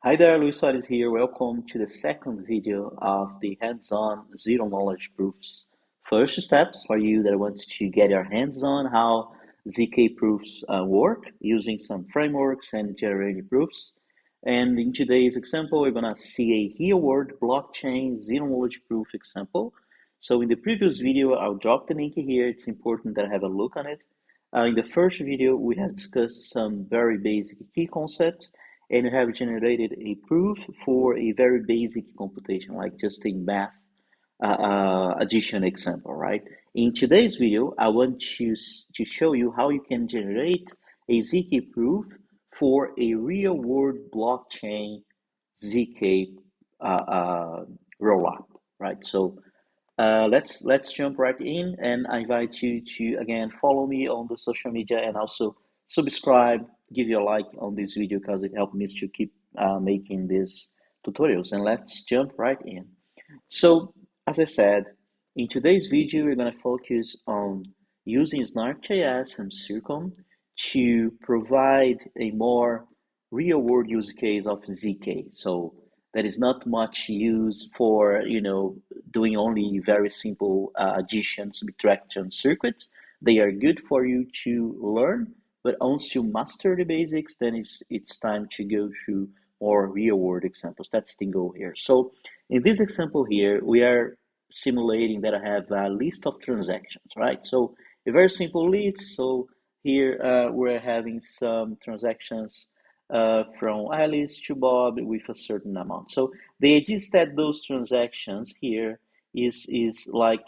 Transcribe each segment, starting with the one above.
Hi there, Luis Soares here. Welcome to the second video of the hands-on zero knowledge proofs. First steps for you that wants to get your hands on how ZK proofs work using some frameworks and generating proofs. And in today's example, we're gonna see a real-world blockchain zero knowledge proof example. So in the previous video, I'll drop the link here. It's important that I have a look on it. In the first video, we have discussed some very basic key concepts and you have generated a proof for a very basic computation, like just a math addition example, right? In today's video, I want to show you how you can generate a ZK proof for a real-world blockchain ZK rollup, right? So let's jump right in, and I invite you to again follow me on the social media and also subscribe, give you a like on this video because it helps me to keep making these tutorials. And let's jump right in. So as I said, in today's video we're going to focus on using snark.js and Circom to provide a more real-world use case of ZK. So that is not much use for doing only very simple addition, subtraction circuits. They are good for you to learn, but once you master the basics, then it's time to go through more real-world examples. That's the goal here. So in this example here, we are simulating that I have a list of transactions, right? So a very simple list. So here we're having some transactions from Alice to Bob with a certain amount. So the idea is that those transactions here is like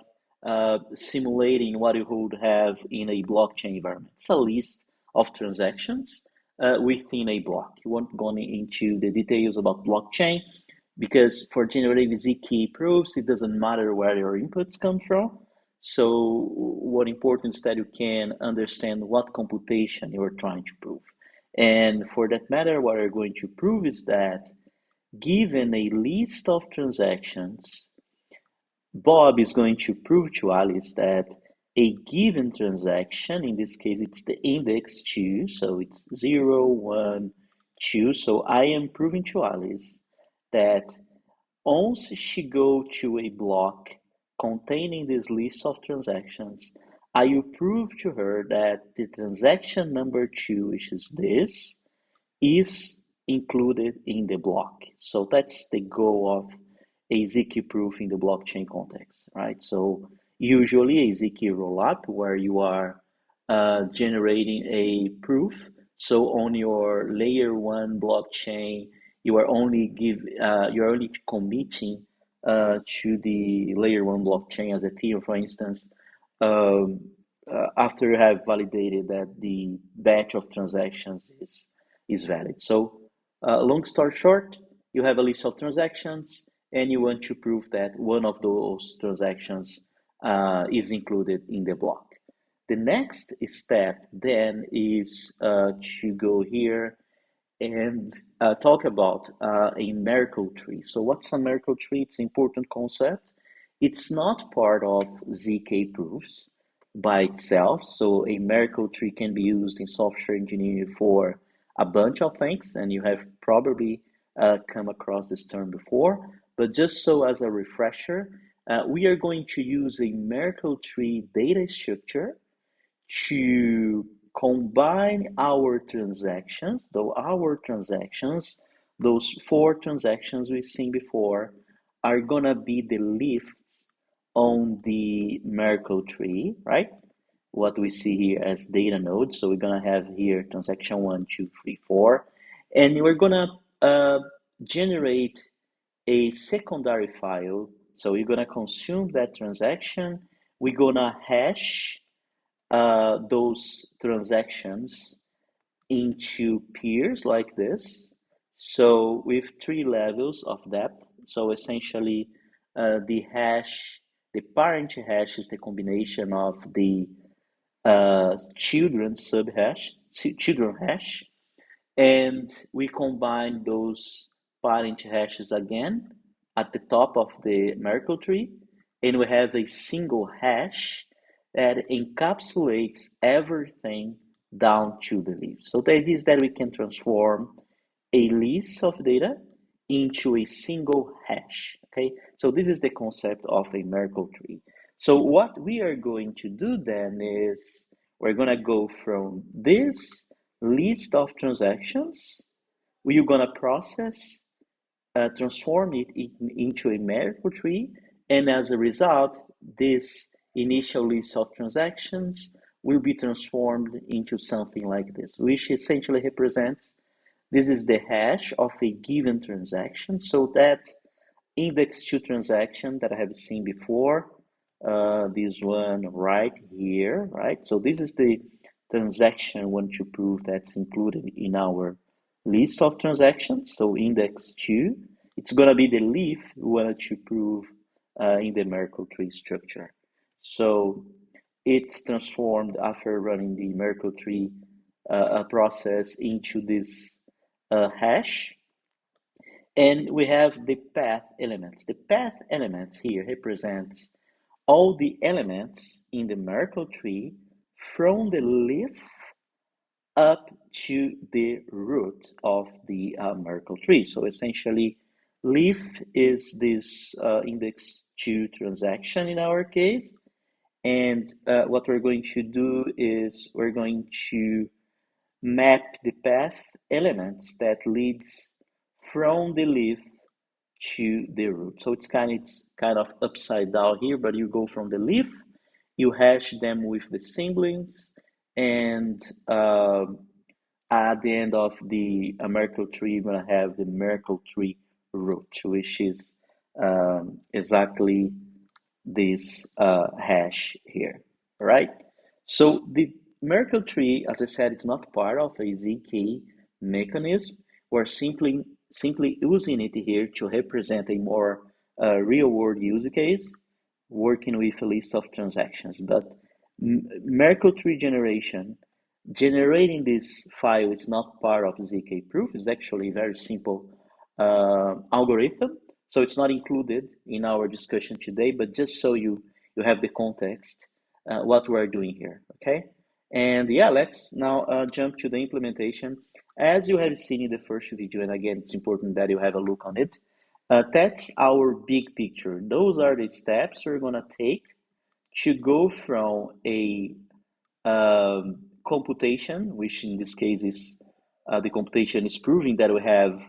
simulating what you would have in a blockchain environment. It's a list of transactions within a block. You won't go into the details about blockchain because for generating ZK proofs, it doesn't matter where your inputs come from. So what important is that you can understand what computation you are trying to prove. And for that matter, what we're going to prove is that given a list of transactions, Bob is going to prove to Alice that a given transaction, in this case, it's the index 2, so it's 0, 1, 2. So I am proving to Alice that once she go to a block containing this list of transactions, I will prove to her that the transaction number 2, which is this, is included in the block. So that's the goal of a ZK proof in the blockchain context, right? So usually a ZK rollup where you are generating a proof. So on your layer one blockchain, you're only committing to the layer one blockchain as Ethereum, for instance, um, after you have validated that the batch of transactions is valid. So long story short, you have a list of transactions and you want to prove that one of those transactions is included in the block. The next step then is to go here and talk about a Merkle tree. So what's a Merkle tree? It's an important concept. It's not part of ZK proofs by itself. So a Merkle tree can be used in software engineering for a bunch of things, and you have probably come across this term before. But just so as a refresher, we are going to use a Merkle tree data structure to combine our transactions, those four transactions we've seen before, are gonna be the lifts on the Merkle tree, right? What we see here as data nodes. So we're gonna have here transaction 1, 2, 3, 4, and we're gonna generate a secondary file. So we're gonna consume that transaction. We're gonna hash those transactions into pairs like this. So with 3 levels of depth. So essentially, the parent hash is the combination of the children hash, and we combine those parent hashes again at the top of the Merkle tree, and we have a single hash that encapsulates everything down to the leaf. So the idea is that we can transform a list of data into a single hash. Okay, so this is the concept of a Merkle tree. So what we are going to do then is we're going to go from this list of transactions, we're going to process, transform it into a Merkle tree, and as a result, this initial list of transactions will be transformed into something like this, which essentially represents this is the hash of a given transaction. So that index 2 transaction that I have seen before, this one right here, right? So this is the transaction we want to prove that's included in our list of transactions. So index 2, it's going to be the leaf we wanted to prove in the Merkle tree structure. So it's transformed after running the Merkle tree process into this hash, and we have the path elements. The path elements here represents all the elements in the Merkle tree from the leaf up to the root of the Merkle tree. So essentially, leaf is this index 2 transaction in our case. And what we're going to do is we're going to map the path elements that leads from the leaf to the root. So it's kind of upside down here, but you go from the leaf, you hash them with the siblings, and at the end of the Merkle tree, you're gonna have the Merkle tree root, which is exactly this hash here, right? So the Merkle tree, as I said, it's not part of a ZK mechanism. We're simply using it here to represent a more real-world use case, working with a list of transactions. But Merkle tree generation, generating this file is not part of ZK proof. It's actually a very simple algorithm. So it's not included in our discussion today, but just so you have the context, what we're doing here, okay? And yeah, let's now jump to the implementation. As you have seen in the first video, and again, it's important that you have a look on it, that's our big picture. Those are the steps we're gonna take to go from a computation, which in this case is the computation is proving that we have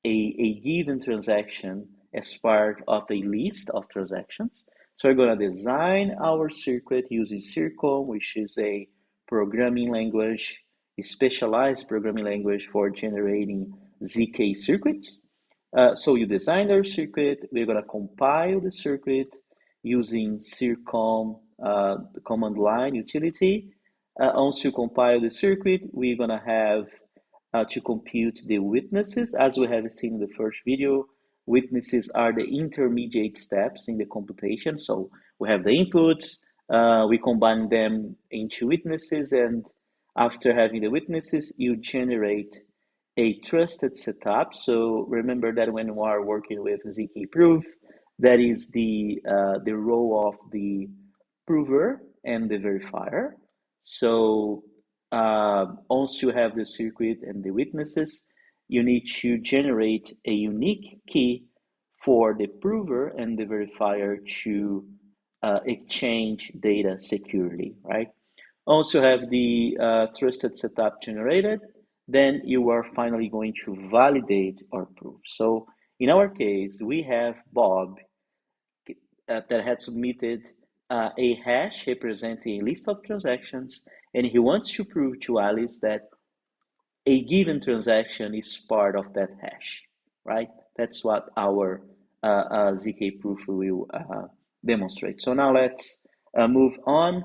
a given transaction as part of a list of transactions. So we're going to design our circuit using Circom, which is a programming language, a specialized programming language for generating ZK circuits. So you design our circuit, we're going to compile the circuit using Circom command line utility. Once you compile the circuit, we're going to have to compute the witnesses. As we have seen in the first video, witnesses are the intermediate steps in the computation. So we have the inputs, we combine them into witnesses, and after having the witnesses, you generate a trusted setup. So remember that when we are working with ZK proof, that is the role of the prover and the verifier. So once you have the circuit and the witnesses, you need to generate a unique key for the prover and the verifier to exchange data securely, right? Once you have the trusted setup generated, then you are finally going to validate our proof. So in our case, we have Bob that had submitted a hash representing a list of transactions, and he wants to prove to Alice that a given transaction is part of that hash, right? That's what our ZK proof will demonstrate. So now let's move on.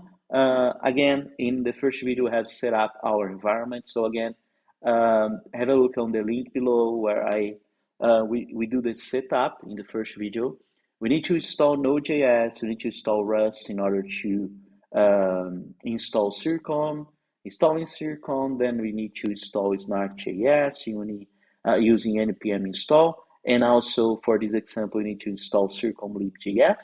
Again, in the first video, we have set up our environment. So again, have a look on the link below where we do the setup in the first video. We need to install Node.js, we need to install Rust in order to install Circom. Installing Circom, then we need to install snark.js using npm install. And also for this example, we need to install circomlib.js,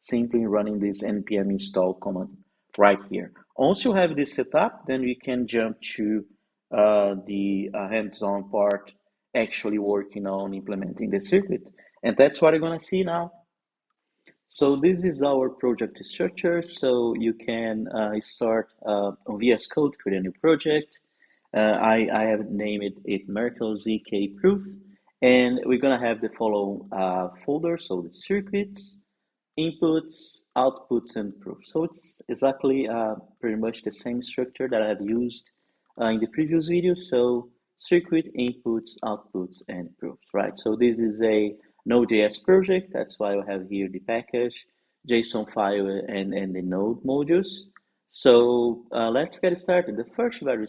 simply running this npm install command right here. Once you have this set up, then we can jump to the hands-on part actually working on implementing the circuit. And that's what you're gonna see now. So this is our project structure. So you can start on VS Code, create a new project. I have named it Merkle ZK Proof. And we're gonna have the following folder. So the circuits, inputs, outputs, and proofs. So it's exactly pretty much the same structure that I have used in the previous video. So circuit, inputs, outputs, and proofs, right? So this is a Node.js project. That's why I have here the package, JSON file, and the Node modules. So let's get started. The first very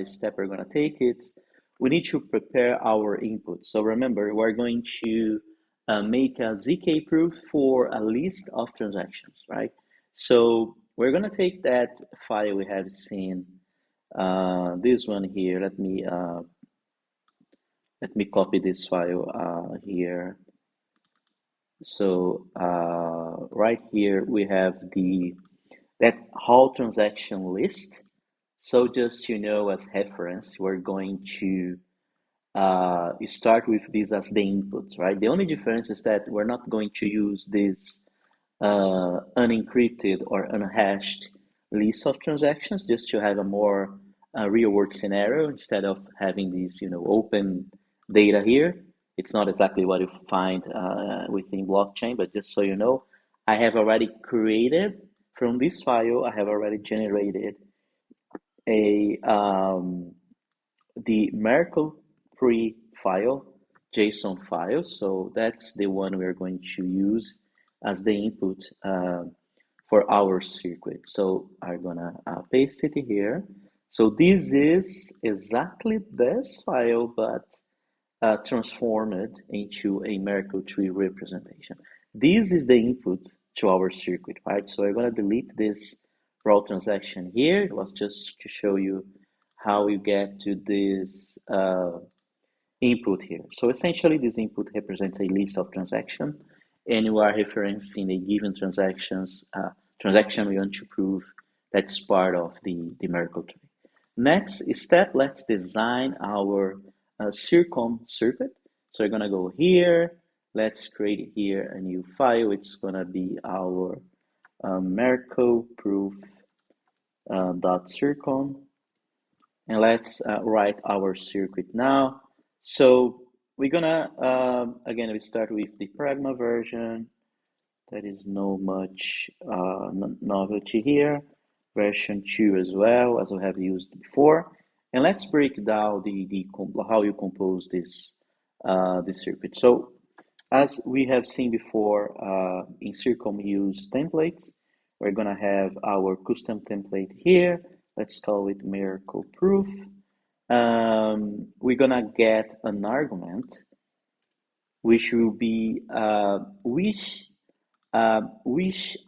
step we're going to take is we need to prepare our input. So remember, we're going to make a ZK proof for a list of transactions, right? So we're going to take that file we have seen, this one here. Let me copy this file here. So right here we have that whole transaction list. So just as reference, we're going to start with this as the input, right? The only difference is that we're not going to use this unencrypted or unhashed list of transactions just to have a more real world scenario instead of having these, open data here. It's not exactly what you find within blockchain, but just so you know, I have already created from this file, I have already generated a the Merkle pre file, JSON file. So that's the one we're going to use as the input for our circuit. So I'm gonna paste it here. So this is exactly this file, but transformed into a Merkle tree representation. This is the input to our circuit, right? So I'm gonna delete this raw transaction here. It was just to show you how you get to this input here. So essentially, this input represents a list of transactions, and you are referencing a given transaction we want to prove that's part of the Merkle tree. Next step, let's design our Circom circuit. So we're gonna go here. Let's create here a new file. It's gonna be our Merkle proof .circom, and let's write our circuit now. So we're gonna again we start with the Pragma version. There is no much novelty here. Version 2 as well, as we have used before. And let's break down how you compose this circuit. So as we have seen before, in Circom we use templates. We're gonna have our custom template here. Let's call it Merkle proof. We're gonna get an argument which will be which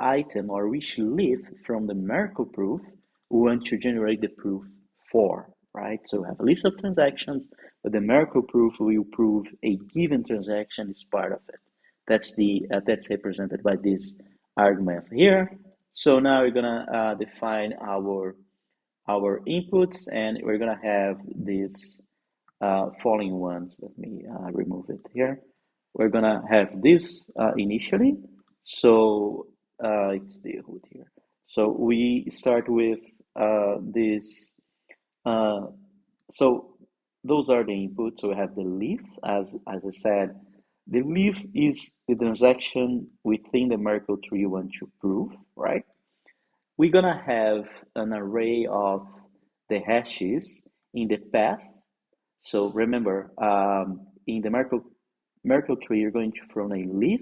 item or which leaf from the Merkle proof we want to generate the proof for, right? So we have a list of transactions, but the Merkle proof will prove a given transaction is part of it. That's represented by this argument here. So now we're gonna define our inputs, and we're gonna have these following ones. Let me remove it here. We're gonna have this initially. So it's the hood here. So we start with this. So those are the inputs. So we have the leaf, as I said. The leaf is the transaction within the Merkle tree you want to prove, right? We're gonna have an array of the hashes in the path. So remember, in the Merkle tree, you're going to from a leaf.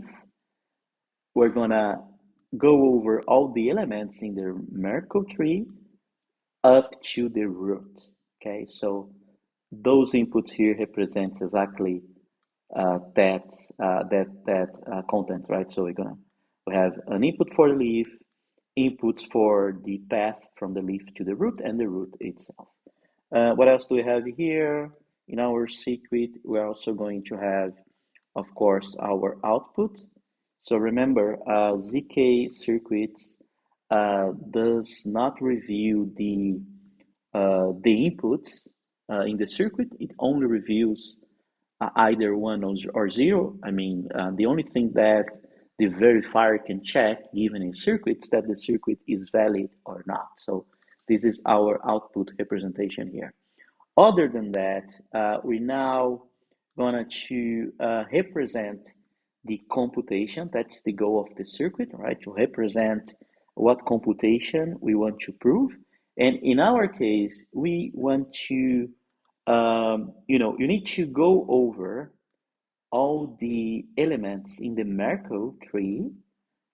We're gonna go over all the elements in the Merkle tree up to the root. Okay, so those inputs here represent exactly that content, right? So we have an input for the leaf, inputs for the path from the leaf to the root, and the root itself. What else do we have here? In our secret, we're also going to have, of course, our output. So remember, ZK circuits does not review the inputs in the circuit. It only reviews either one or zero. I mean, the only thing that the verifier can check given a circuit is that the circuit is valid or not. So this is our output representation here. Other than that, we're now going to represent the computation. That's the goal of the circuit, right? To represent what computation we want to prove. And in our case, we want to, you need to go over all the elements in the Merkle tree.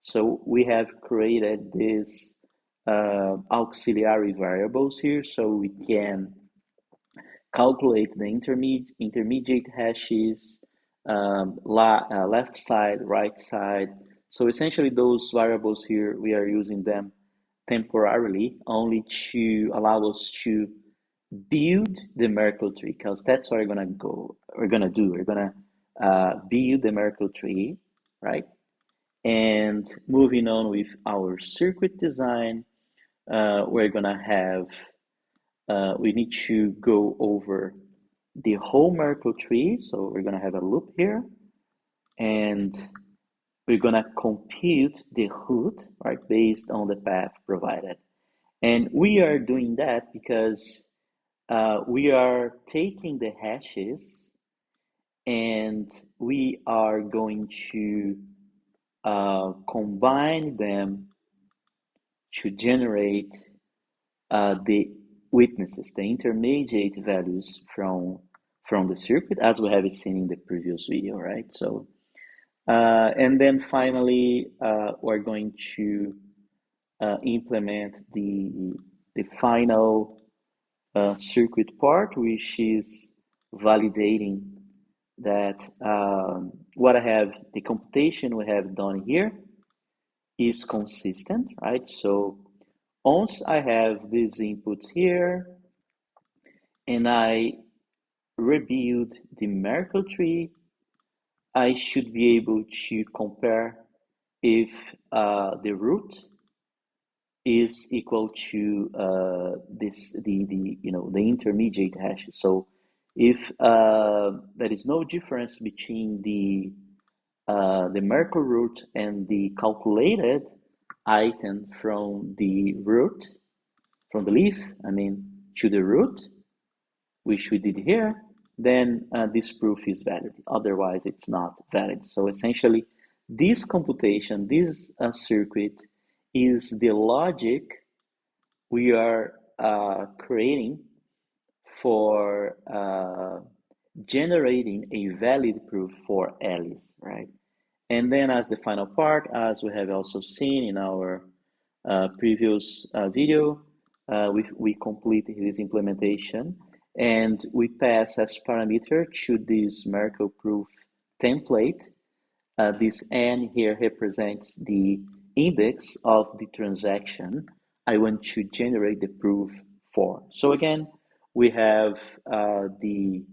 So we have created these auxiliary variables here so we can calculate the intermediate hashes, left side, right side. So essentially those variables here, we are using them temporarily only to allow us to build the Merkle tree, because that's what we're gonna do. We're gonna build the Merkle tree, right? And moving on with our circuit design, we're gonna have we need to go over the whole Merkle tree. So we're going to have a loop here, and we're going to compute the root, right, based on the path provided. And we are doing that because we are taking the hashes and we are going to combine them to generate the witnesses, the intermediate values from the circuit, as we have seen in the previous video, right? So, and then finally, we're going to implement the final circuit part, which is validating that the computation we have done here is consistent, right? So once I have these inputs here and I rebuild the Merkle tree, I should be able to compare if the root is equal to the intermediate hash. So if there is no difference between the Merkle root and the calculated item from the root, from the leaf, I mean, to the root, which we did here, then this proof is valid. Otherwise, it's not valid. So essentially, this computation, this circuit, is the logic we are creating for generating a valid proof for Alice, right? And then as the final part, as we have also seen in our previous video, we complete this implementation and we pass as parameter to this Merkle proof template. This N here represents the index of the transaction I want to generate the proof for. So again, we have the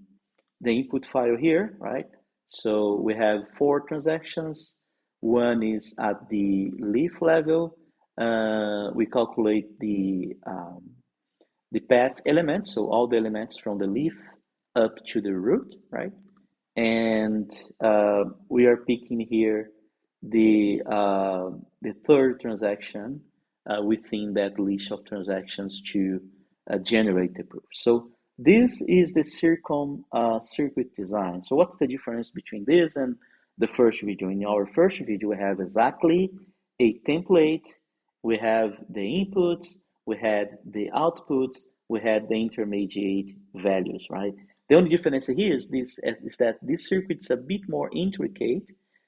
input file here, right? So we have 4 transactions. One is at the leaf level. We calculate the path elements, so all the elements from the leaf up to the root, right? And we are picking here the third transaction within that list of transactions to generate the proof. So this is the Circom circuit design. So what's the difference between this and the first video? In our first video, we have exactly a template. We have the inputs, we had the outputs, we had the intermediate values, right? The only difference here is that this circuit is a bit more intricate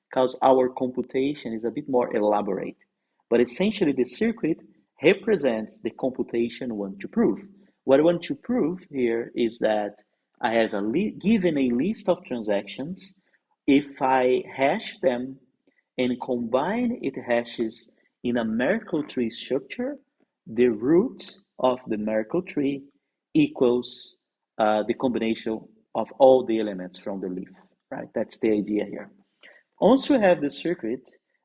because our computation is a bit more elaborate. But essentially, the circuit represents the computation we want to prove. What I want to prove here is that I have given a list of transactions. If I hash them and combine it hashes in a Merkle tree structure, the root of the Merkle tree equals the combination of all the elements from the leaf, right? That's the idea here. Once we have the circuit,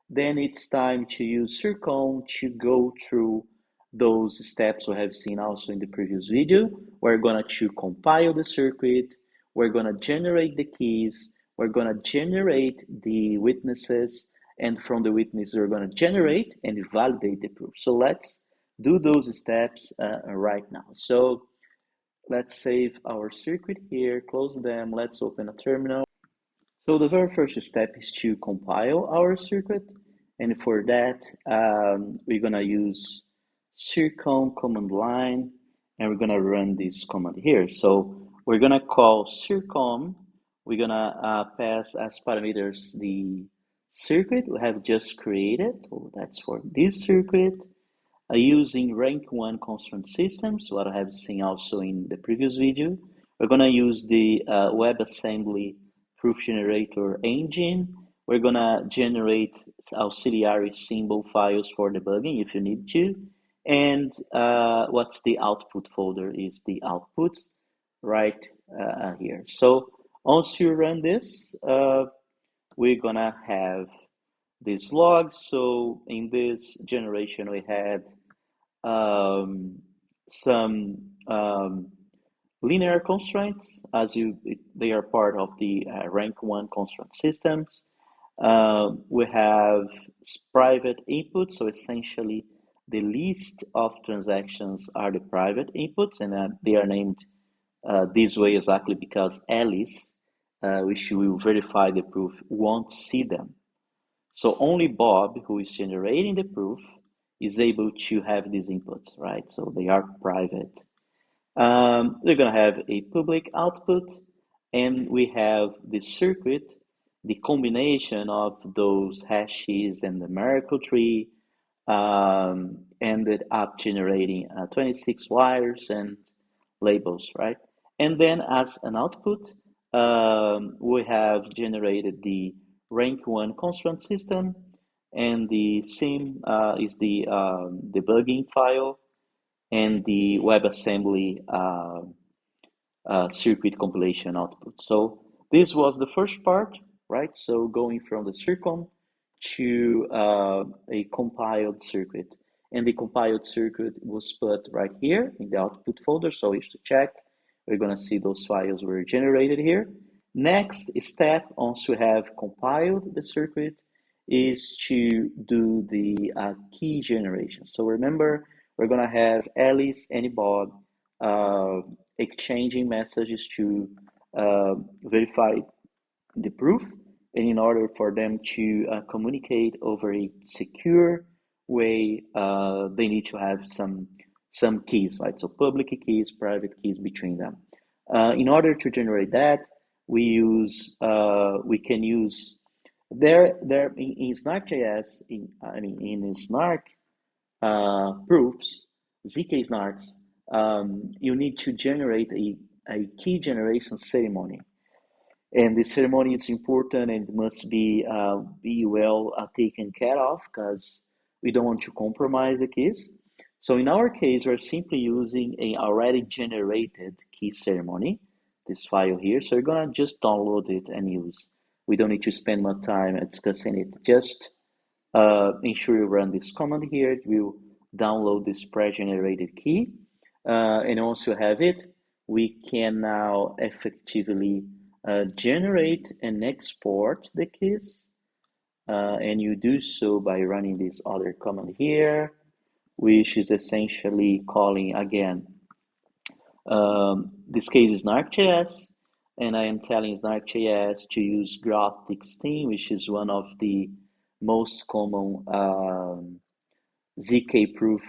then it's time to use Circom to go through those steps we have seen also in the previous video. We're going to compile the circuit. we're going to generate the keys, we're going to generate the witnesses, and from the witnesses, we're going to generate and validate the proof. So let's do those steps right now. So let's save our circuit here, close them, let's open a terminal. So the very first step is to compile our circuit, and for that, we're gonna use Circom command line, and we're gonna run this command here. So we're gonna call Circom, we're gonna pass as parameters the circuit we have just created, so that's for this circuit, using rank 1 constraint systems, what I have seen also in the previous video. We're going to use the WebAssembly proof generator engine. We're going to generate auxiliary symbol files for debugging if you need to. And what's the output folder is the output right here. So once you run this, we're going to have this log. So in this generation, we had some linear constraints, they are part of the rank 1 constraint systems. We have private inputs, so essentially the list of transactions are the private inputs, and they are named this way exactly because Alice, which will verify the proof, won't see them. So only Bob, who is generating the proof, is able to have these inputs, right? So they are private. We're going to have a public output, and we have the circuit, the combination of those hashes and the Merkle tree, ended up generating 26 wires and labels, right? And then as an output, we have generated the rank 1 constraint system, and the sim is the debugging file, and the WebAssembly circuit compilation output. So this was the first part, right? So going from the Circom to a compiled circuit. And the compiled circuit was put right here in the output folder. So if you check, we're going to see those files were generated here. Next step, once we have compiled the circuit, is to do the key generation. So remember, we're going to have Alice and Bob exchanging messages to verify the proof, and in order for them to communicate over a secure way, they need to have some keys, right? So public keys, private keys between them. In order to generate that, we can use there in snark.js, in snark proofs, ZK snarks, you need to generate a key generation ceremony. And the ceremony is important and must be well taken care of because we don't want to compromise the keys. So in our case, we're simply using a already generated key ceremony, this file here. So you're gonna just download it and use. We don't need to spend much time discussing it. Just ensure you run this command here. It will download this pre-generated key. And once you have it, we can now effectively generate and export the keys. And you do so by running this other command here, which is essentially calling again. This case is snark.js, and I am telling snark.js to use graph16, which is one of the most common ZK proof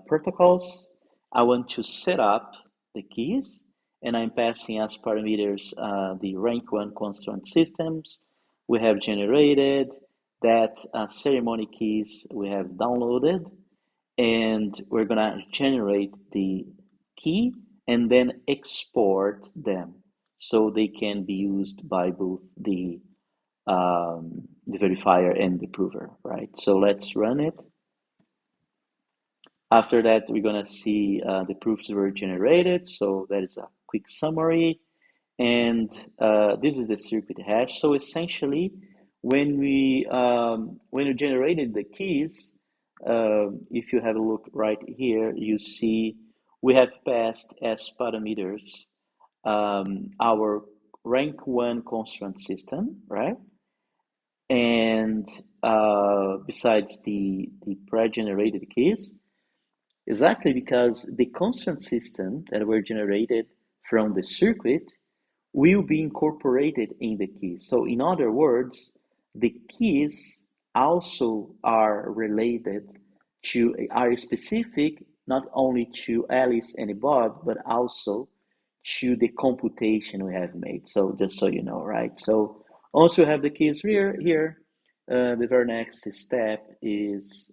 protocols. I want to set up the keys, and I'm passing as parameters the rank 1 constraint systems we have generated, that ceremony keys we have downloaded, and we're gonna generate the key and then export them so they can be used by both the verifier and the prover, right? So let's run it. After that, we're gonna see the proofs were generated. So that is a quick summary. And this is the circuit hash. So essentially, when we generated the keys, if you have a look right here, you see we have passed as parameters our rank one constraint system, right? And besides the pre-generated keys, exactly because the constraint system that were generated from the circuit will be incorporated in the keys. So in other words, the keys also are related are specific not only to Alice and Bob, but also to the computation we have made. So just so you know, right? So also have the keys here. The very next step is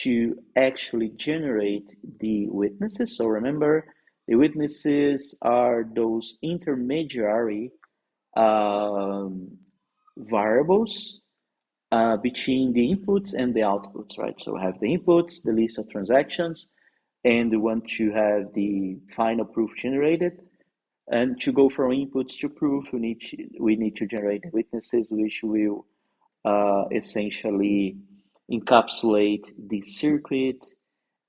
to actually generate the witnesses. So remember, the witnesses are those intermediary um, variables between the inputs and the outputs, right? So we have the inputs, the list of transactions, and we want to have the final proof generated. And to go from inputs to proof, we need to generate the witnesses, which will essentially encapsulate the circuit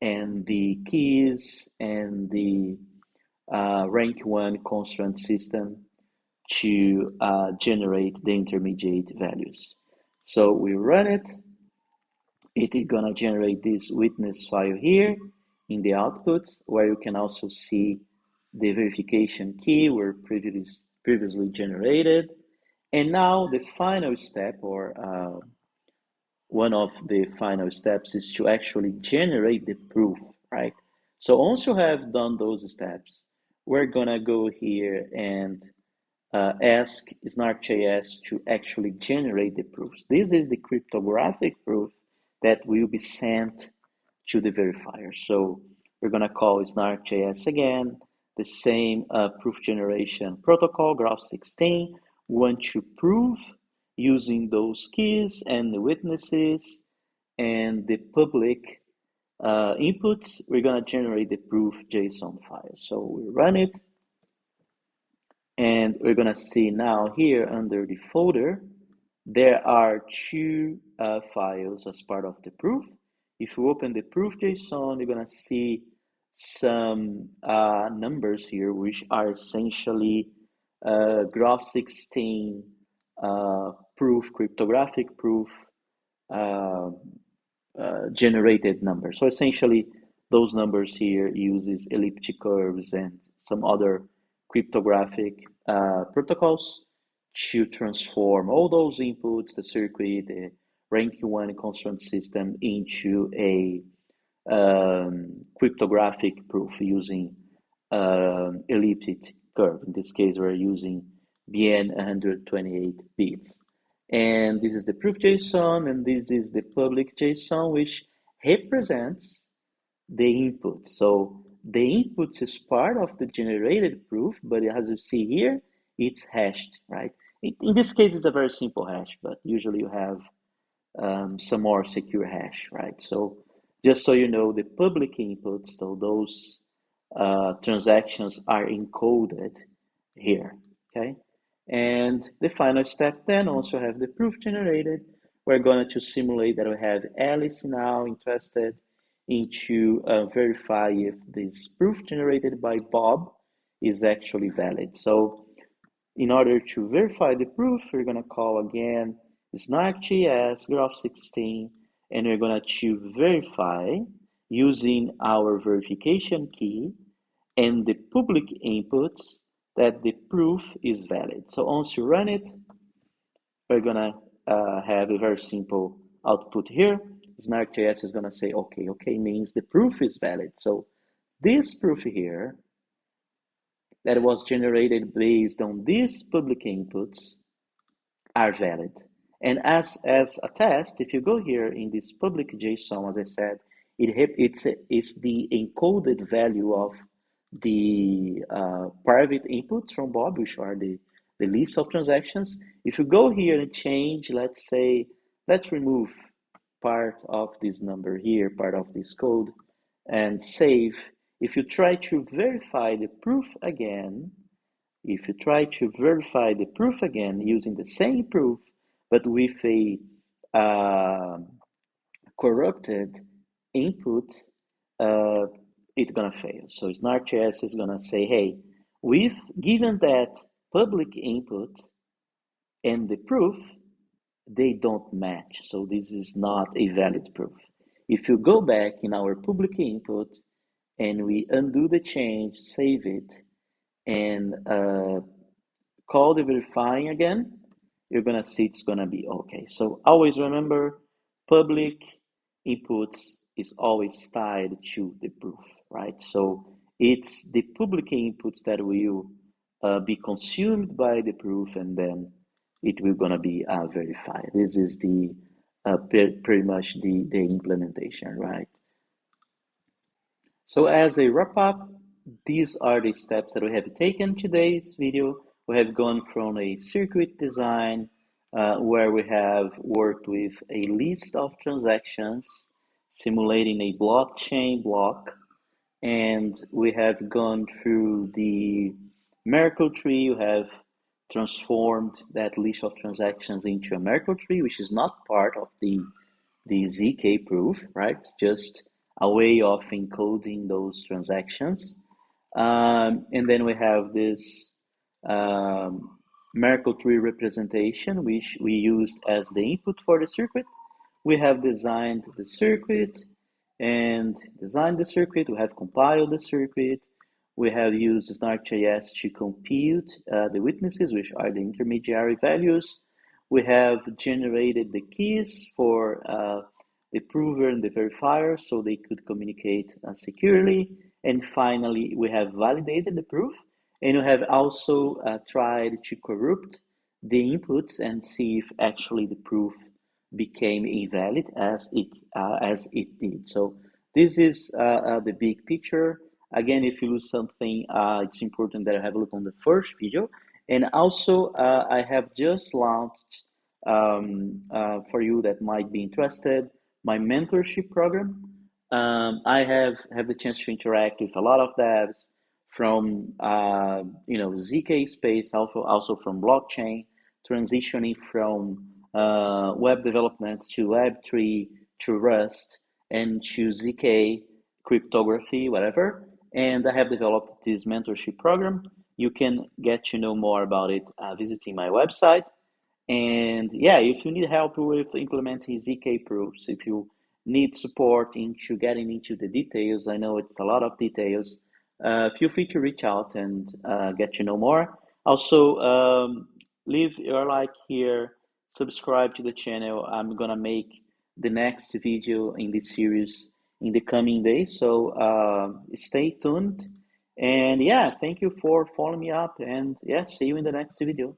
and the keys and the rank one constraint system to generate the intermediate values. So we run it. It is gonna generate this witness file here in the outputs, where you can also see the verification key were previously generated. And now the final step, or one of the final steps, is to actually generate the proof, right? So once you have done those steps, we're gonna go here and ask snark.js to actually generate the proofs. This is the cryptographic proof that will be sent to the verifier. So we're gonna call snark.js again, the same proof generation protocol, graph16. We want to prove using those keys and the witnesses and the public inputs, we're gonna generate the proof JSON file. So we run it, and we're gonna see now here under the folder, there are two files as part of the proof. If you open the proof JSON, you're gonna see some numbers here, which are essentially graph16 proof, cryptographic proof uh, generated numbers. So essentially, those numbers here uses elliptic curves and some other cryptographic protocols to transform all those inputs, the circuit, the rank one constraint system, into a cryptographic proof using elliptic curve. In this case, we're using BN 128 bits. And this is the proof JSON, and this is the public JSON, which represents the input. So the inputs is part of the generated proof, but as you see here, it's hashed, right? In this case, it's a very simple hash, but usually you have some more secure hash, right? So just so you know, the public inputs, so those transactions are encoded here, okay? And the final step then also have the proof generated. We're going to simulate that we have Alice now interested into verify if this proof generated by Bob is actually valid. So in order to verify the proof, we're going to call again snark.js graph16, and we're going to verify using our verification key and the public inputs that the proof is valid. So once you run it, we're gonna have a very simple output here. Snark.js is gonna say, okay, okay means the proof is valid. So this proof here that was generated based on these public inputs are valid. And as a test, if you go here in this public JSON, as I said, it's the encoded value of the private inputs from Bob, which are the list of transactions. If you go here and change, let's say, let's remove part of this number here, part of this code, and save. If you try to verify the proof again, if you try to verify the proof again using the same proof, but with a corrupted input, it's gonna fail. So snark.js is gonna say, hey, With given that public input and the proof, they don't match. So this is not a valid proof. If you go back in our public input and we undo the change, save it, and call the verifying again, you're gonna see it's gonna be okay. So always remember, public inputs is always tied to the proof, right? So it's the public inputs that will be consumed by the proof, and then it will gonna be verified. This is the pretty much the implementation, right? So as a wrap up, these are the steps that we have taken in today's video. We have gone from a circuit design where we have worked with a list of transactions simulating a blockchain block, and we have gone through the Merkle tree. We have transformed that list of transactions into a Merkle tree, which is not part of the ZK proof, right? Just a way of encoding those transactions. And then we have this Merkle tree representation, which we used as the input for the circuit. We have designed the circuit and designed the circuit. We have compiled the circuit. We have used snark.js to compute the witnesses, which are the intermediary values. We have generated the keys for the prover and the verifier so they could communicate securely. And finally, we have validated the proof, and we have also tried to corrupt the inputs and see if actually the proof became invalid as it did. So this is the big picture. Again, if you lose something, it's important that I have a look on the first video. And also, I have just launched for you that might be interested my mentorship program. I have the chance to interact with a lot of devs from ZK space, also from blockchain, transitioning from web development to Web3 to Rust and to ZK cryptography, whatever. And I have developed this mentorship program. You can get to know more about it visiting my website. And yeah, if you need help with implementing ZK proofs, if you need support into getting into the details, I know it's a lot of details, feel free to reach out and get to know more. Also, leave your like here, subscribe to the channel. I'm gonna make the next video in this series in the coming days, so stay tuned. And yeah, thank you for following me up, and yeah, see you in the next video.